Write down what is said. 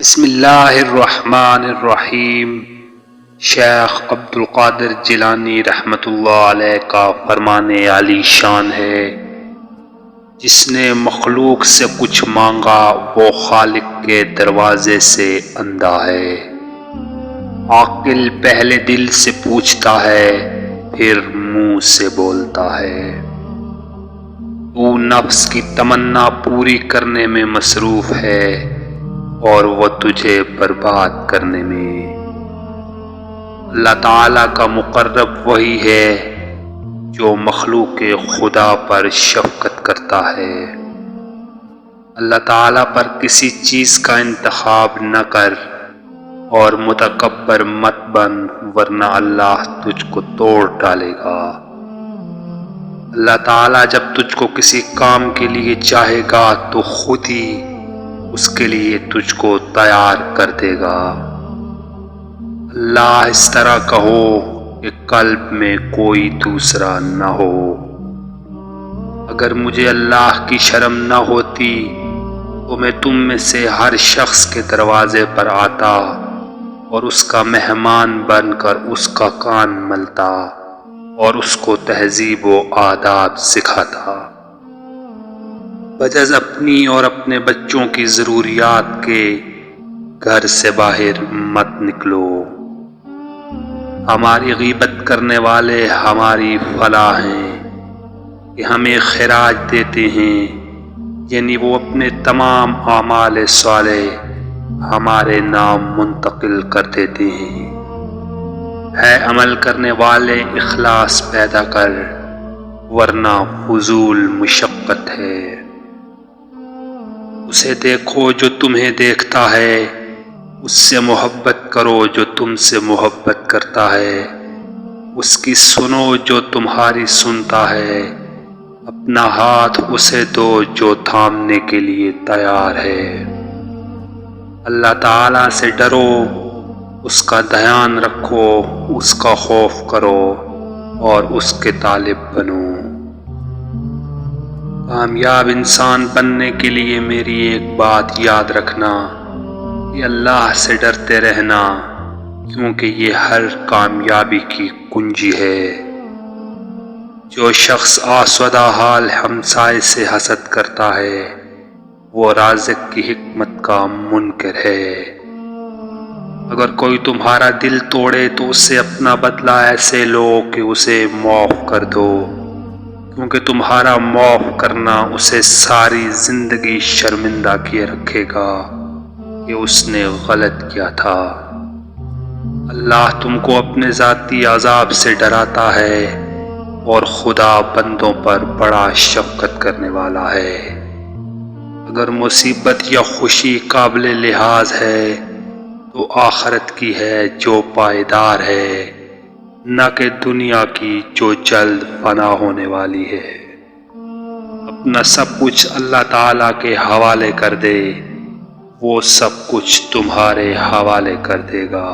بسم اللہ الرحمن الرحیم۔ شیخ عبد القادر جیلانی رحمۃ اللہ علیہ کا فرمان عالی شان ہے، جس نے مخلوق سے کچھ مانگا وہ خالق کے دروازے سے اندھا ہے۔ عاقل پہلے دل سے پوچھتا ہے پھر منہ سے بولتا ہے۔ تو نفس کی تمنا پوری کرنے میں مصروف ہے اور وہ تجھے برباد کرنے میں۔ اللہ تعالیٰ کا مقرب وہی ہے جو مخلوق خدا پر شفقت کرتا ہے۔ اللہ تعالیٰ پر کسی چیز کا انتخاب نہ کر اور متکبر مت بن، ورنہ اللہ تجھ کو توڑ ڈالے گا۔ اللہ تعالیٰ جب تجھ کو کسی کام کے لیے چاہے گا تو خود ہی اس کے لیے تجھ کو تیار کر دے گا۔ اللہ اس طرح کہو کہ قلب میں کوئی دوسرا نہ ہو۔ اگر مجھے اللہ کی شرم نہ ہوتی تو میں تم میں سے ہر شخص کے دروازے پر آتا اور اس کا مہمان بن کر اس کا کان ملتا اور اس کو تہذیب و آداب سکھاتا۔ بجز اپنی اور اپنے بچوں کی ضروریات کے گھر سے باہر مت نکلو۔ ہماری غیبت کرنے والے ہماری فلاح ہیں کہ ہمیں خراج دیتے ہیں، یعنی وہ اپنے تمام اعمال صالح ہمارے نام منتقل کر دیتے ہیں۔ ہے عمل کرنے والے اخلاص پیدا کر، ورنہ فضول مشقت ہے۔ اسے دیکھو جو تمہیں دیکھتا ہے، اس سے محبت کرو جو تم سے محبت کرتا ہے، اس کی سنو جو تمہاری سنتا ہے، اپنا ہاتھ اسے دو جو تھامنے کے لیے تیار ہے۔ اللہ تعالیٰ سے ڈرو، اس کا دھیان رکھو، اس کا خوف کرو اور اس کے طالب بنو۔ کامیاب انسان بننے کے لیے میری ایک بات یاد رکھنا کہ اللہ سے ڈرتے رہنا، کیونکہ یہ ہر کامیابی کی کنجی ہے۔ جو شخص آسودہ حال ہمسائے سے حسد کرتا ہے وہ رازق کی حکمت کا منکر ہے۔ اگر کوئی تمہارا دل توڑے تو اس سے اپنا بدلہ ایسے لو کہ اسے معاف کر دو، کیونکہ تمہارا معاف کرنا اسے ساری زندگی شرمندہ کیے رکھے گا کہ اس نے غلط کیا تھا۔ اللہ تم کو اپنے ذاتی عذاب سے ڈراتا ہے اور خدا بندوں پر بڑا شفقت کرنے والا ہے۔ اگر مصیبت یا خوشی قابل لحاظ ہے تو آخرت کی ہے جو پائیدار ہے، نہ کہ دنیا کی جو جلد فنا ہونے والی ہے۔ اپنا سب کچھ اللہ تعالیٰ کے حوالے کر دے، وہ سب کچھ تمہارے حوالے کر دے گا۔